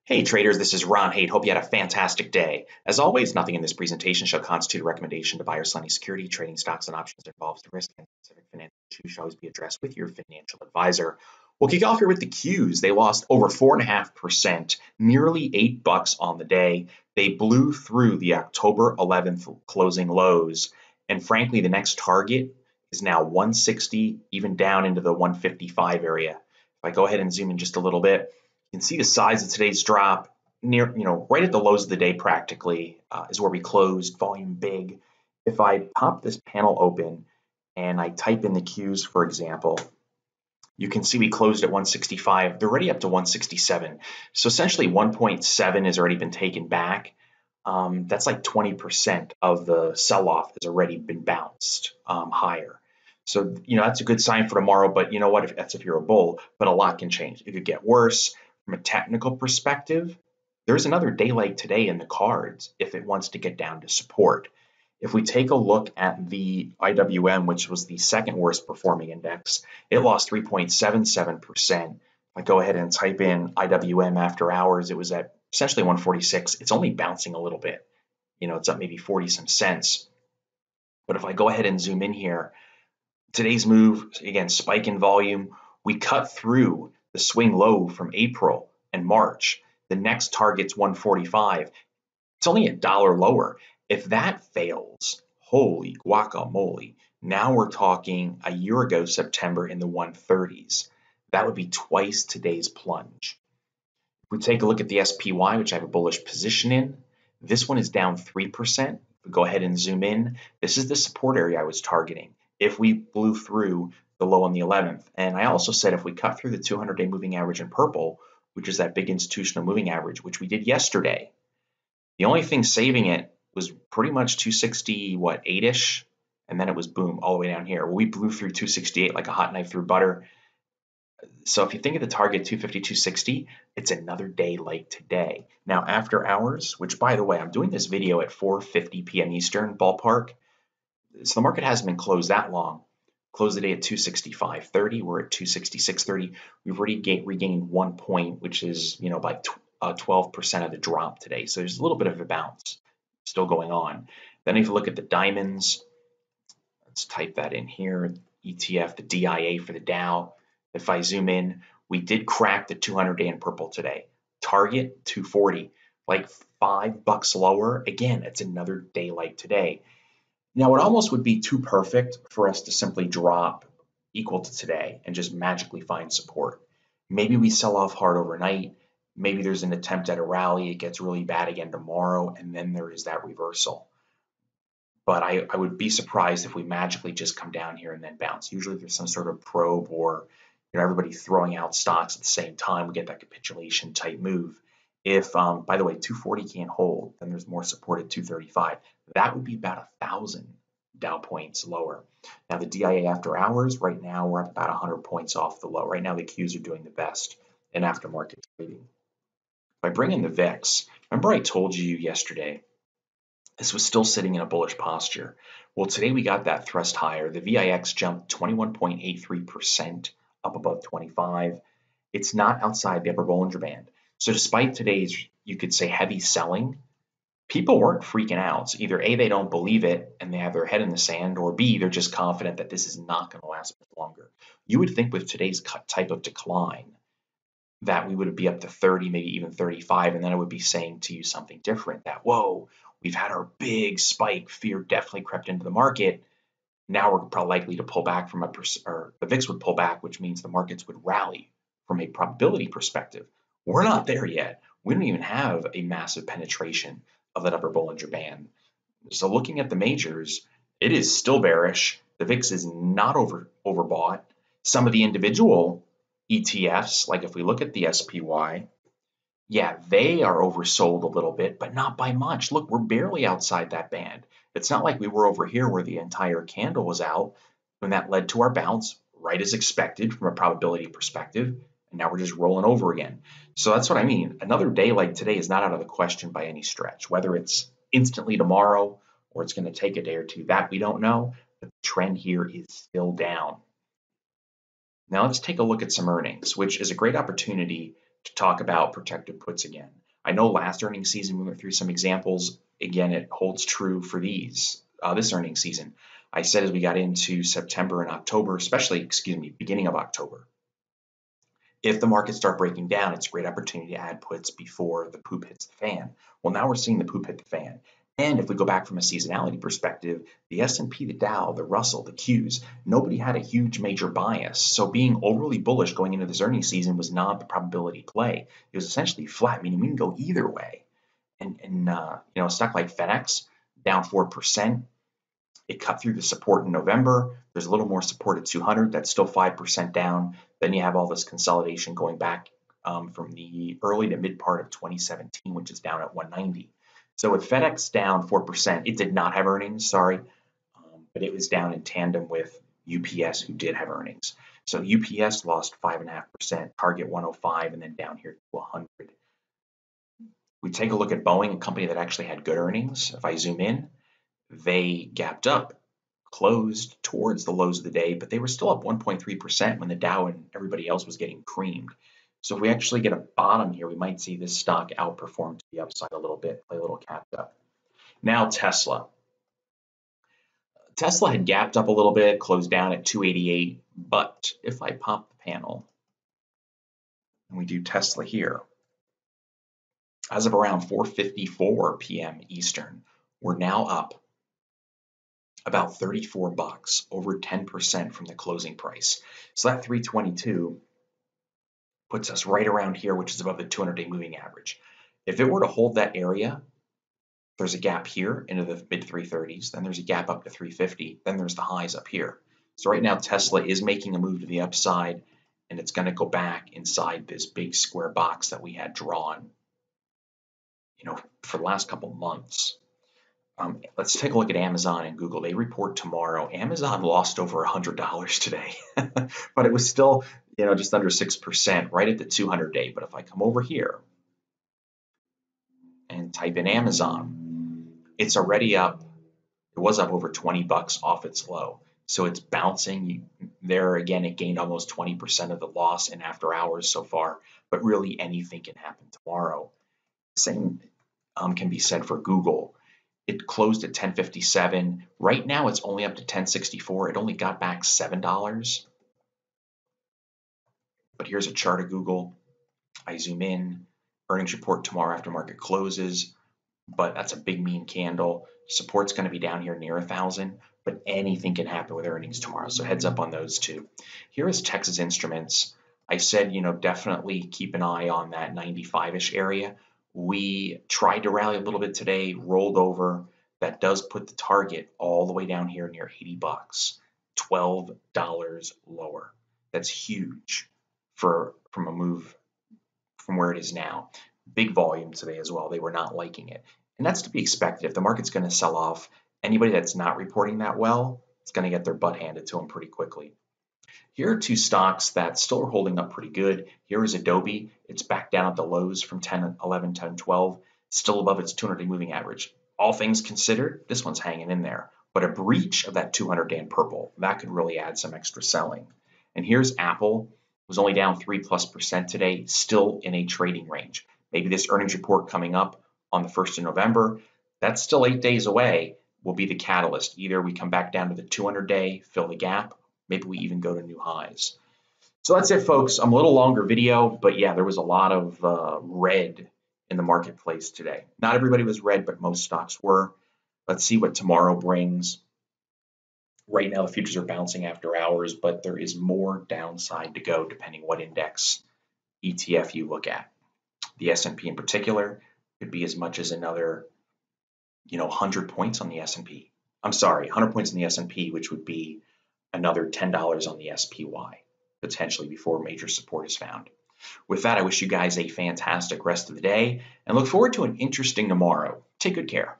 Hey traders, this is Ron Haight. Hope you had a fantastic day. As always, nothing in this presentation shall constitute a recommendation to buy or sell any security. Trading stocks and options involves risk, and specific financial issues should always be addressed with your financial advisor. We'll kick off here with the Qs. They lost over 4.5%, nearly $8 on the day. They blew through the October 11th closing lows, and frankly, the next target is now 160, even down into the 155 area. If I go ahead and zoom in just a little bit, you can see the size of today's drop near, right at the lows of the day practically is where we closed, volume big. If I pop this panel open and I type in the Qs, for example, you can see we closed at 165. They're already up to 167. So essentially 1.7 has already been taken back. That's like 20% of the sell-off has already been bounced higher. So, that's a good sign for tomorrow, but you know what, that's if you're a bull, but a lot can change. It could get worse. From a technical perspective, there's another day like today in the cards if it wants to get down to support. If we take a look at the IWM, which was the second worst performing index, it lost 3.77%. If I go ahead and type in IWM after hours, it was at essentially 146. It's only bouncing a little bit. It's up maybe 40 some cents. But if I go ahead and zoom in here, today's move, again, spike in volume, we cut through the swing low from April and March. The next target's 145. It's only $1 lower. If that fails, holy guacamole, now we're talking a year ago, September, in the 130s. That would be twice today's plunge. If we take a look at the SPY, which I have a bullish position in, this one is down 3%. If we go ahead and zoom in, this is the support area I was targeting. If we blew through the low on the 11th. And I also said if we cut through the 200-day moving average in purple, which is that big institutional moving average, which we did yesterday, the only thing saving it was pretty much 260, 8-ish, and then it was boom, all the way down here. We blew through 268 like a hot knife through butter. So if you think of the target 250, 260, it's another day like today. Now after hours, which by the way, I'm doing this video at 4:50 p.m. Eastern ballpark, so the market hasn't been closed that long. Closed the day at 265.30. We're at 266.30. We've already regained 1 point, which is, about 12% of the drop today. So there's a little bit of a bounce still going on. Then if you look at the diamonds, let's type that in here, ETF, the DIA for the Dow. If I zoom in, we did crack the 200-day in purple today. Target 240, like $5 lower. Again, it's another day like today. Now, it almost would be too perfect for us to simply drop equal to today and just magically find support. Maybe we sell off hard overnight. Maybe there's an attempt at a rally. It gets really bad again tomorrow, and then there is that reversal. But I would be surprised if we magically just come down here and then bounce. Usually there's some sort of probe or everybody throwing out stocks at the same time. We get that capitulation type move. If, by the way, 240 can't hold, then there's more support at 235. That would be about 1,000 Dow points lower. Now the DIA after hours, right now we're up about 100 points off the low. Right now the Qs are doing the best in aftermarket trading. If I bring in the VIX, remember I told you yesterday this was still sitting in a bullish posture. Well, today we got that thrust higher. The VIX jumped 21.83% up above 25. It's not outside the upper Bollinger Band. So despite today's, you could say, heavy selling, people weren't freaking out. So either A, they don't believe it and they have their head in the sand, or B, they're just confident that this is not going to last much longer. You would think with today's type of decline that we would be up to 30, maybe even 35, and then I would be saying to you something different, that, whoa, we've had our big spike, fear definitely crept into the market. Now we're probably likely to pull back or the VIX would pull back, which means the markets would rally from a probability perspective. We're not there yet. We don't even have a massive penetration of that upper Bollinger Band. So looking at the majors, it is still bearish. The VIX is not overbought. Some of the individual ETFs, like if we look at the SPY, yeah, they are oversold a little bit, but not by much. Look, we're barely outside that band. It's not like we were over here where the entire candle was out, and that led to our bounce, right as expected from a probability perspective. And now we're just rolling over again. So that's what I mean. Another day like today is not out of the question by any stretch. Whether it's instantly tomorrow or it's going to take a day or two, that we don't know. But the trend here is still down. Now let's take a look at some earnings, which is a great opportunity to talk about protected puts again. I know last earnings season we went through some examples. Again, it holds true for this earnings season. I said as we got into September and October, especially, beginning of October, if the markets start breaking down, it's a great opportunity to add puts before the poop hits the fan. Well, now we're seeing the poop hit the fan. And if we go back from a seasonality perspective, the S&P, the Dow, the Russell, the Qs, nobody had a huge major bias. So being overly bullish going into this earnings season was not the probability play. It was essentially flat, meaning we can go either way. And a stock like FedEx, down 4%. It cut through the support in November. There's a little more support at 200. That's still 5% down. Then you have all this consolidation going back from the early to mid part of 2017, which is down at 190. So with FedEx down 4%, it did not have earnings, sorry, but it was down in tandem with UPS, who did have earnings. So UPS lost 5.5%, target 105, and then down here to 100. We take a look at Boeing, a company that actually had good earnings. If I zoom in, they gapped up, closed towards the lows of the day, but they were still up 1.3% when the Dow and everybody else was getting creamed. So if we actually get a bottom here, we might see this stock outperform to the upside a little bit, play a little catch up. Now Tesla. Tesla had gapped up a little bit, closed down at 288, but if I pop the panel and we do Tesla here, as of around 4:54 p.m. Eastern, we're now up about 34 bucks, over 10% from the closing price. So that 322 puts us right around here, which is above the 200-day moving average. If it were to hold that area, there's a gap here into the mid 330s, then there's a gap up to 350, then there's the highs up here. So right now Tesla is making a move to the upside, and it's going to go back inside this big square box that we had drawn, for the last couple of months. Let's take a look at Amazon and Google. They report tomorrow. Amazon lost over $100 today, but it was still, just under 6%, right at the 200-day. But if I come over here and type in Amazon, it's already up. It was up over 20 bucks off its low. So it's bouncing. There again, it gained almost 20% of the loss in after hours so far, but really anything can happen tomorrow. Same can be said for Google. It closed at 1057. Right now, it's only up to 1064. It only got back $7. But here's a chart of Google. I zoom in. Earnings report tomorrow after market closes, but that's a big mean candle. Support's going to be down here near 1,000, but anything can happen with earnings tomorrow. So heads up on those two. Here is Texas Instruments. I said, definitely keep an eye on that 95-ish area. We tried to rally a little bit today, rolled over. That does put the target all the way down here near 80 bucks, $12 lower. That's huge from a move from where it is now. Big volume today as well. They were not liking it. And that's to be expected. If the market's going to sell off, anybody that's not reporting that well is going to get their butt handed to them pretty quickly. Here are two stocks that still are holding up pretty good. Here is Adobe. It's back down at the lows from 10.11, 10.12, still above its 200-day moving average. All things considered, this one's hanging in there. But a breach of that 200-day in purple, that could really add some extra selling. And here's Apple. It was only down 3+% today, still in a trading range. Maybe this earnings report coming up on the 1st of November, that's still 8 days away, will be the catalyst. Either we come back down to the 200-day, fill the gap, maybe we even go to new highs. So that's it, folks. A little longer video, but yeah, there was a lot of red in the marketplace today. Not everybody was red, but most stocks were. Let's see what tomorrow brings. Right now, the futures are bouncing after hours, but there is more downside to go depending what index ETF you look at. The S&P in particular could be as much as another, 100 points on the S&P. I'm sorry, 100 points on the S&P, which would be another $10 on the SPY, potentially before major support is found. With that, I wish you guys a fantastic rest of the day and look forward to an interesting tomorrow. Take good care.